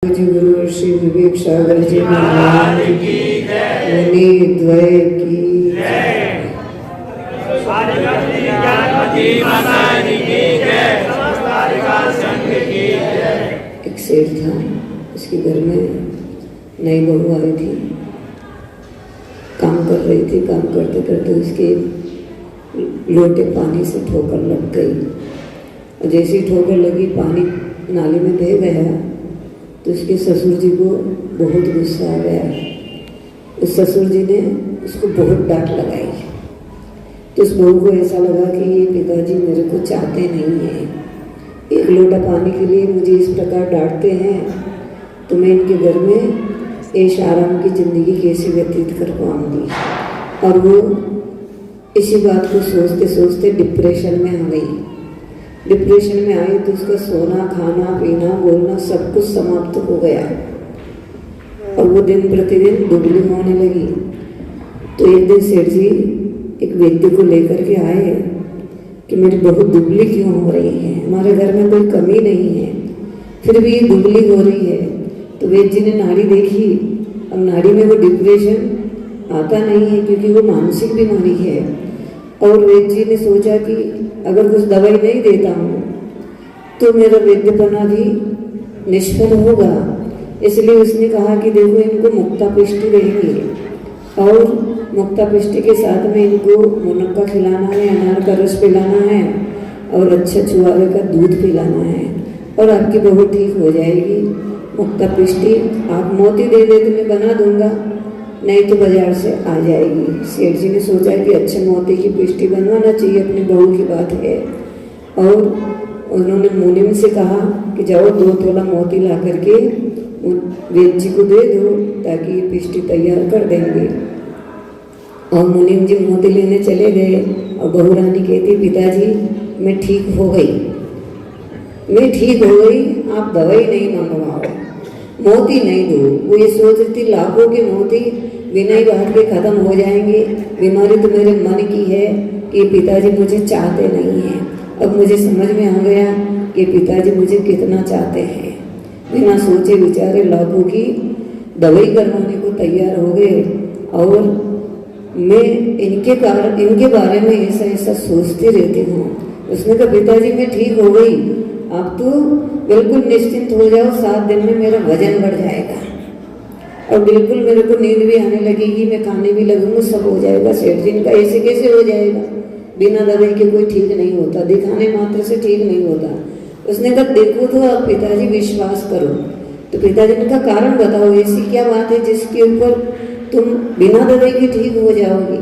जी गुरु श्री विवेक सागर जी महाराज की जय, मुनि द्वय की जय, एक शेर था, उसके घर में नई बहू आई थी, काम कर रही थी। काम करते करते उसके लोटे पानी से ठोकर लग गई और जैसे ही ठोकर लगी पानी नाली में बह गया तो उसके ससुर जी को बहुत गुस्सा आ गया। उस ससुर जी ने उसको बहुत डांट लगाई। तो उस बहू को ऐसा लगा कि ये पिताजी मेरे को चाहते नहीं हैं, एक लोटा पानी के लिए मुझे इस प्रकार डांटते हैं तो मैं इनके घर में ऐश आराम की ज़िंदगी कैसे व्यतीत कर पाऊँगी। और वो इसी बात को सोचते सोचते डिप्रेशन में आ गई। डिप्रेशन में आई तो उसका सोना, खाना, पीना, बोलना सब कुछ समाप्त हो गया और वो दिन प्रतिदिन दुबली होने लगी। तो एक दिन सेठ जी एक व्यक्ति को लेकर के आए कि मेरी बहुत दुबली क्यों हो रही है, हमारे घर में कोई कमी नहीं है फिर भी ये दुबली हो रही है। तो वैद्य जी ने नाड़ी देखी। अब नाड़ी में वो डिप्रेशन आता नहीं है क्योंकि वो मानसिक बीमारी है। और वैद्य जी ने सोचा कि अगर कुछ दवाई नहीं देता हूँ तो मेरा वैद्यपना भी निष्फल होगा। इसलिए उसने कहा कि देखो इनको मुक्तापिष्टि देंगे और मुक्तापिष्टि के साथ में इनको मुनक्का खिलाना है, अनार का रस पिलाना है और अच्छा चुआवे का दूध पिलाना है और आपकी बहू ठीक हो जाएगी। मुक्तापिष्टि आप मोती दे दे तो मैं बना दूंगा, नहीं तो बाजार से आ जाएगी। सेठ जी ने सोचा कि अच्छे मोती की पिष्टी बनवाना चाहिए, अपनी बहू की बात है। और उन्होंने मुनिम से कहा कि जाओ 2 तोला मोती ला करके वैद्य जी को दे दो ताकि ये पिष्टी तैयार कर देंगे। और मुनिम जी मोती लेने चले गए और बहू रानी कहती पिताजी मैं ठीक हो गई, मैं ठीक हो गई, आप दवाई नहीं मंगवाओ, मोती नहीं दो। वो ये सोच रही थी लाखों के मोती बिना ही बात के खत्म हो जाएंगे। बीमारी तो मेरे मन की है कि पिताजी मुझे चाहते नहीं हैं। अब मुझे समझ में आ गया कि पिताजी मुझे कितना चाहते हैं। बिना सोचे विचारे लाखों की दवाई करवाने को तैयार हो गए। और मैं इनके बारे में ऐसा ऐसा सोचती रहती हूँ। उसने कहा पिताजी मैं ठीक हो गई, आप तो बिल्कुल निश्चिंत हो जाओ, 7 दिन में मेरा वजन बढ़ जाएगा और बिल्कुल मेरे को नींद भी आने लगेगी, मैं खाने भी लगूंगा, सब हो जाएगा। सेठ जी का ऐसे कैसे हो जाएगा, बिना दवाई के कोई ठीक नहीं होता, दिखाने मात्र से ठीक नहीं होता। उसने कहा देखो तो आप पिताजी विश्वास करो। तो पिताजी ने कहा कारण बताओ, ऐसी क्या बात है जिसके ऊपर तुम बिना दवाई के ठीक हो जाओगी।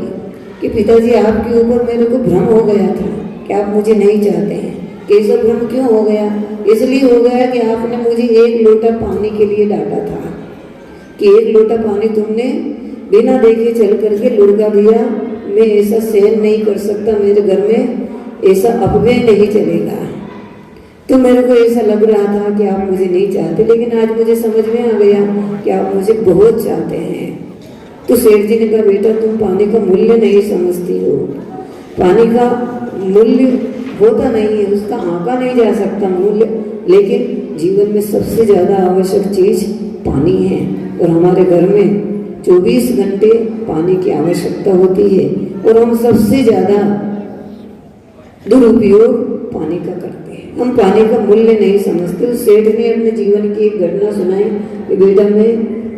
कि पिताजी आपके ऊपर मेरे को भ्रम हो गया था कि आप मुझे नहीं चाहते हैं। कैसा भ्रम क्यों हो गया, इसलिए हो गया कि आपने मुझे 1 लोटा पानी के लिए डांटा था कि 1 लोटा पानी तुमने बिना देखे चल करके लुढ़का दिया। मैं ऐसा सहन नहीं कर सकता, मेरे घर में ऐसा अपव्यय नहीं चलेगा। तो मेरे को ऐसा लग रहा था कि आप मुझे नहीं चाहते, लेकिन आज मुझे समझ में आ गया कि आप मुझे बहुत चाहते हैं। तो सेठ जी ने कहा बेटा तुम पानी का मूल्य नहीं समझती हो, पानी का मूल्य होता नहीं है, उसका आंका नहीं जा सकता मूल्य, लेकिन जीवन में सबसे ज़्यादा आवश्यक चीज़ पानी है। और हमारे घर में 24 घंटे पानी की आवश्यकता होती है और हम सबसे ज़्यादा दुरुपयोग पानी का करते हैं। हम पानी का मूल्य नहीं समझते। उस सेठ ने अपने जीवन की एक घटना सुनाई कि बेटा मैं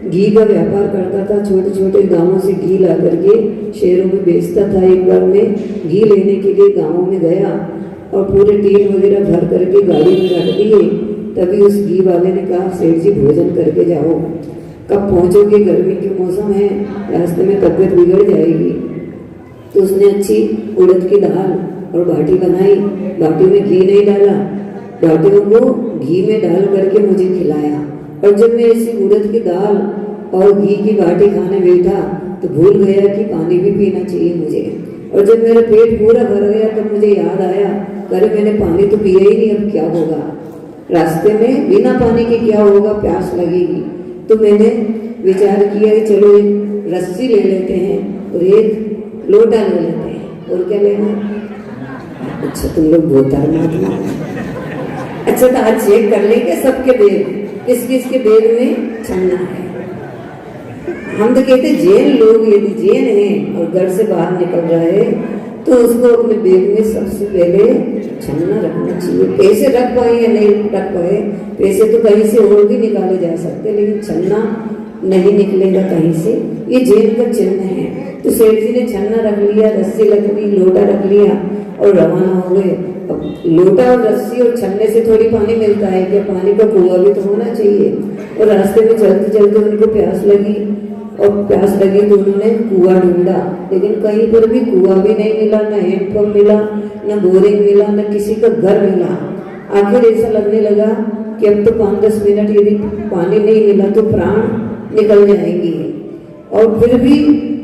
घी का व्यापार करता था, छोटे छोटे गांवों से घी ला करके शहरों में बेचता था। एक बार मैं घी लेने के लिए गांवों में गया और पूरे टीन वगैरह भर करके गाड़ी में रख दिए। तभी उस घी वाले ने कहा सेठ जी भोजन करके जाओ, कब पहुँचोगे, गर्मी के मौसम है, रास्ते में तबीयत बिगड़ जाएगी। तो उसने अच्छी उड़द की दाल और बाटी बनाई, बाटी में घी नहीं डाला, बाटियों को घी में डाल करके मुझे खिलाया। और जब मैं ऐसी उड़द की दाल और घी की बाटी खाने बैठा तो भूल गया कि पानी भी पीना चाहिए मुझे। और जब मेरा पेट पूरा भर गया तब मुझे याद आया अरे मैंने पानी तो पिया ही नहीं, अब क्या होगा, रास्ते में बिना पानी के क्या होगा, प्यास लगेगी। तो मैंने विचार किया कि चलो एक रस्सी ले लेते हैं और एक लोटा ले लेते हैं। और क्या लेना, अच्छा तुम लोग बोतार मत। अच्छा तो आज चेक कर लेंगे सबके देख किस किस के बैग में छन्ना है। हम तो कहते जैन लोग यदि जैन हैं और घर से बाहर निकल रहा है तो उसको अपने बैग में सबसे पहले छन्ना रखना चाहिए। पैसे रख पाए या नहीं रख पाए, पैसे तो कहीं से और भी निकाले जा सकते, लेकिन छन्ना नहीं निकलेगा कहीं से। ये जैन का चिन्ह है। तो सेठ जी ने छन्ना रख लिया, रस्सी रख ली, लोटा रख लिया और रवाना हो गए। अब लोटा और रस्सी और छन्ने से थोड़ी पानी मिलता है क्या? पानी का कुआं भी तो होना चाहिए। और रास्ते में चलते चलते उनको प्यास लगी तो उन्होंने कुआं ढूंढा, लेकिन कहीं पर भी कुआं भी नहीं मिला, न हैंडपंप मिला, न बोरिंग मिला, न किसी का घर मिला। आखिर ऐसा लगने लगा कि अब तो 5-10 मिनट यदि पानी नहीं मिला तो प्राण निकल जाएंगे। और फिर भी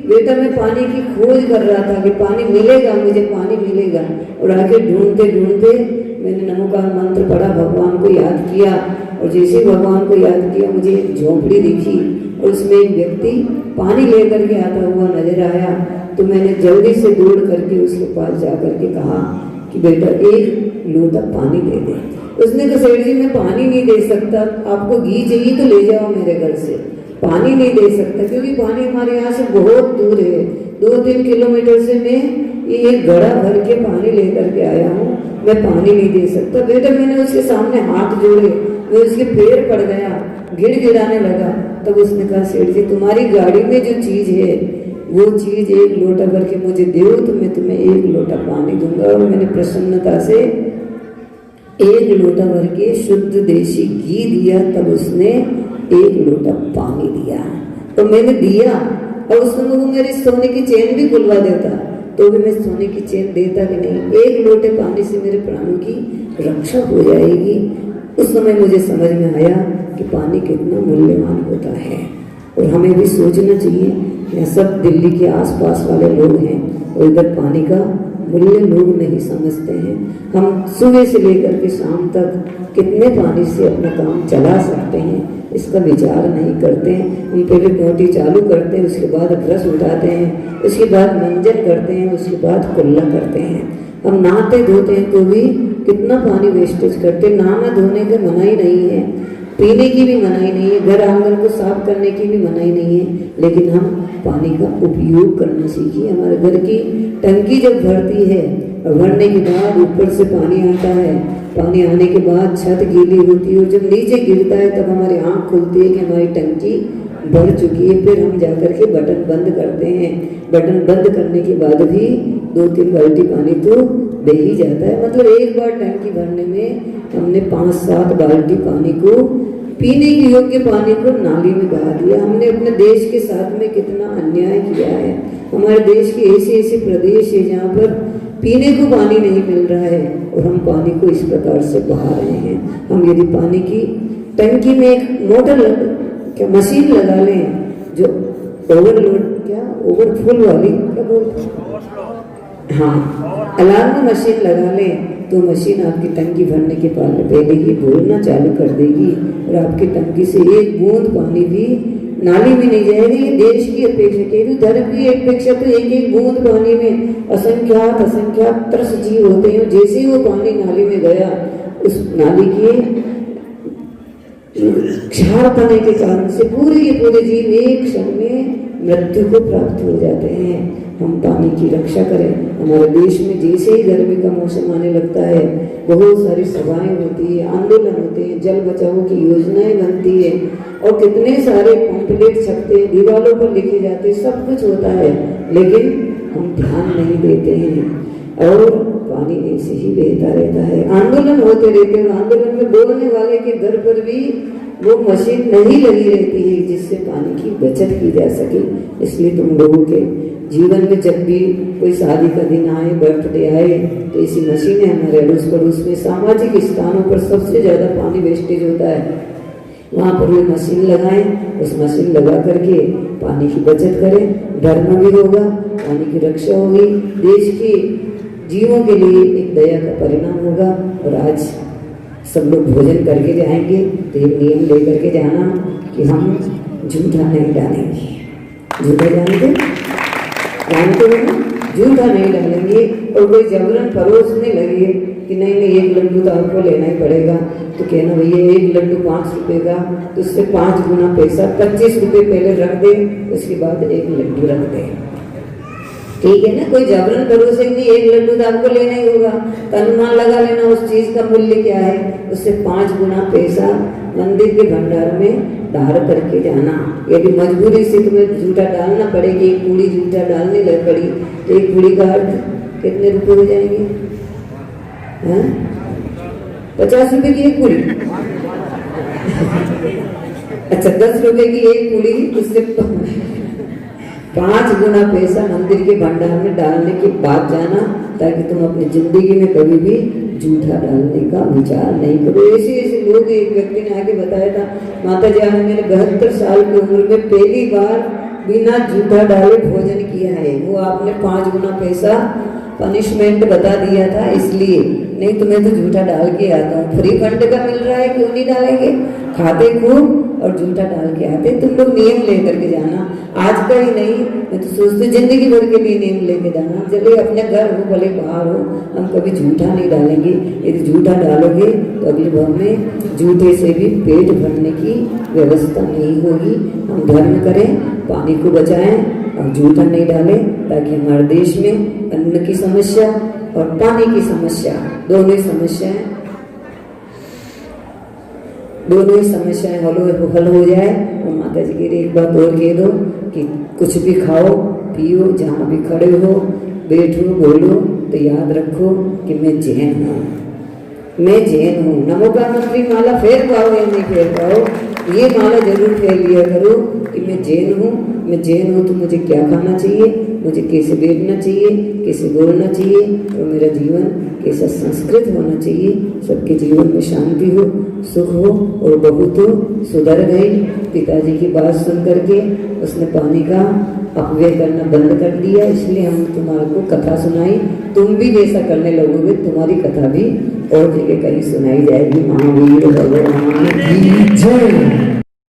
बेटा मैं पानी की खोज कर रहा था कि पानी मिलेगा, मुझे पानी मिलेगा। और आगे ढूंढते ढूंढते मैंने नमोकार मंत्र पढ़ा, भगवान को याद किया, और जैसे ही भगवान को याद किया मुझे एक झोंपड़ी दिखी और उसमें एक व्यक्ति पानी लेकर के आता हुआ नजर आया। तो मैंने जल्दी से दौड़ करके उसके पास जा करके कहा कि बेटा एक लोटा पानी दे दे। उसने कहा सेठ जी मैं पानी नहीं दे सकता, आपको घी चाहिए तो ले जाओ मेरे घर से, पानी नहीं दे सकता क्योंकि पानी हमारे यहाँ से बहुत दूर है, 2-3 किलोमीटर से मैं ये घड़ा भर के पानी लेकर के आया हूँ, मैं पानी नहीं दे सकता। बेटा मैंने उसके सामने हाथ जोड़े, मैं उसके पैर पड़ गया, गिड़गिड़ाने लगा। तब उसने कहा सेठ जी तुम्हारी गाड़ी में जो चीज है वो चीज एक लोटा भर के मुझे दो तो मैं तुम्हें एक लोटा पानी दूंगा। और मैंने प्रसन्नता से एक लोटा भर के शुद्ध देशी घी दिया, तब उसने एक लोटा पानी दिया। तो मैंने दिया और उस समय वो मेरी सोने की चेन भी खुलवा देता तो भी मैं सोने की चेन देता कि नहीं, एक लोटे पानी से मेरे प्राणों की रक्षा हो जाएगी। उस समय मुझे समझ में आया कि पानी कितना मूल्यवान होता है। और हमें भी सोचना चाहिए, यह सब दिल्ली के आसपास वाले लोग हैं और इधर पानी का मूल्य लोग नहीं समझते हैं। हम सुबह से लेकर के शाम तक कितने पानी से अपना काम चला सकते हैं इसका विचार नहीं करते हैं। हम पहले टोटी चालू करते हैं, उसके बाद ब्रश उठाते हैं, उसके बाद मंजन करते हैं, उसके बाद कुल्ला करते हैं। हम नहाते धोते हैं तो भी कितना पानी वेस्टेज करते हैं। नहाना धोने की मनाही नहीं है, पीने की भी मनाही नहीं है, घर आंगन को साफ करने की भी मनाही नहीं है, लेकिन हम पानी का उपयोग करना सीखिए। हमारे घर की टंकी जब भरती है और भरने के बाद ऊपर से पानी आता है, पानी आने के बाद छत गीली होती है और जब नीचे गिरता है तब हमारी आँख खुलती है कि हमारी टंकी भर चुकी है। फिर हम जाकर के बटन बंद करते हैं। बटन बंद करने के बाद भी 2-3 बाल्टी पानी तो दे ही जाता है। मतलब एक बार टंकी भरने में हमने 5-7 बाल्टी पानी को, पीने के योग्य पानी को नाली में बहा दिया। हमने अपने देश के साथ में कितना अन्याय किया है। हमारे देश के ऐसे प्रदेश है जहाँ पर पीने को पानी नहीं मिल रहा है और हम पानी को इस प्रकार से बहा रहे हैं। हम यदि पानी की टंकी में एक मोटर क्या मशीन लगा लें जो ओवरफुल वाली क्या बोलते हैं, हाँ अलार्म मशीन लगा लें तो मशीन आपकी टंकी भरने के पहले ही बोलना चालू कर देगी और आपकी टंकी से एक बूंद पानी भी नाली में नहीं जाएगी। देश की अपेक्षा के धर्म की अपेक्षा तो एक बूंद पानी में असंख्यात तरस जीव होते हैं। जैसे ही वो पानी नाली में गया उस नाली के क्षार पाने के कारण से पूरे के पूरे जीव एक क्षण में मृत्यु को प्राप्त हो जाते हैं। हम पानी की रक्षा करें। हमारे देश में जैसे ही गर्मी का मौसम आने लगता है बहुत सारी सभाएं होती है, आंदोलन होते हैं, जल बचाओ की योजनाएं बनती है और कितने सारे पम्पलेट छपते हैं, दीवारों पर लिखे जाते हैं, सब कुछ होता है, लेकिन हम ध्यान नहीं देते हैं और पानी ऐसे ही बहता रहता है। आंदोलन होते रहते हैं, आंदोलन में बोलने वाले के घर पर भी वो मशीन नहीं लगी रहती है जिससे पानी की बचत की जा सके। इसलिए तुम लोगों के जीवन में जब भी कोई शादी का दिन आए, बर्थडे आए, तो ऐसी मशीनें हमारे अड़ोस पड़ोस में सामाजिक स्थानों पर सबसे ज़्यादा पानी वेस्टेज होता है, वहाँ पर वो मशीन लगाएं। उस मशीन लगा करके पानी की बचत करें, धर्म भी होगा, पानी की रक्षा होगी, देश के जीवों के लिए एक दया का परिणाम होगा। और आज सब लोग भोजन करके जाएंगे तो एक नियम लेकर के जाना कि हम झूठा नहीं डालेंगे। झूठा जानते हो ना? झूठा नहीं डालेंगे। और कोई जबरन परोसने लगे कि नहीं नहीं एक लड्डू तो आपको लेना ही पड़ेगा, तो कहना भैया एक लड्डू 5 रुपए का, तो उससे 5 गुना पैसा 25 रुपए पहले रख दे, उसके बाद एक लड्डू रख दे। ठीक है ना, कोई जबरन भरोसे नहीं, एक लड्डू तो आपको लेना ही होगा, तो अनुमान लगा लेना उस चीज का मूल्य क्या है, उससे 5 गुना पैसा मंदिर के भंडार में धार करके जाना। यदि मजबूरी से तुम्हें झूठा डालना पड़ेगी, एक पूरी झूठा डालने लग पड़ी, तो एक पूरी का अर्थ कितने रुपए हो जाएंगे? 50 रुपए की एक पूरी। अच्छा 10 रुपए की एक पूरी, उससे 5 गुना पैसा मंदिर के भंडार में डालने के बाद जाना, ताकि तुम अपनी जिंदगी में कभी भी झूठा डालने का विचार नहीं करो। ऐसे ऐसे लोग, एक व्यक्ति ने आके बताया था, माता जी आपने मैंने 72 साल की उम्र में पहली बार बिना झूठा डाले भोजन किया है, वो आपने 5 गुना पैसा पनिशमेंट बता दिया था इसलिए, नहीं तुम्हें तो झूठा डाल के आता हूँ, फ्री फंड का मिल रहा है क्यों नहीं डालेंगे, खाते खूब और झूठा डाल के आते। तुम लोग नियम लेकर के जाना, आज का ही नहीं, मैं तो सोचती जिंदगी भर के लिए नियम लेके जाना। चले अपने घर हो भले बाहर हो, हम कभी झूठा नहीं डालेंगे। यदि झूठा डालोगे तो अगले भाव में झूठे से भी पेट भरने की व्यवस्था नहीं होगी। हम धर्म करें, पानी को बचाएं और झूठा नहीं डालें, ताकि हमारे देश में अन्न की समस्या और पानी की समस्या, दोनों ही समस्याएं हल हो जाए। और माता जी के लिए एक बात और कह दो कि कुछ भी खाओ पियो, जहाँ भी खड़े हो बैठो बोलो, तो याद रखो कि मैं जैन हूँ, मैं जैन हूँ। नमोकार मंत्री माला फेर पाओ या नहीं फेर पाओ, ये माला जरूर फेर लिया करो कि मैं जैन हूँ। मैं जैन हूँ तो मुझे क्या खाना चाहिए, मुझे कैसे बैठना चाहिए, कैसे बोलना चाहिए, और मेरा जीवन कैसा संस्कृत होना चाहिए। सबके जीवन में शांति हो, सुख हो। और बहू तो सुधर गई, पिताजी की बात सुन करके उसने पानी का अपव्यय करना बंद कर दिया, इसलिए हम तुम्हारे को कथा सुनाई। तुम भी जैसा करने लगोगे, तुम्हारी कथा भी और जगह कहीं सुनाई जाएगी। महावीर भगवान की जय।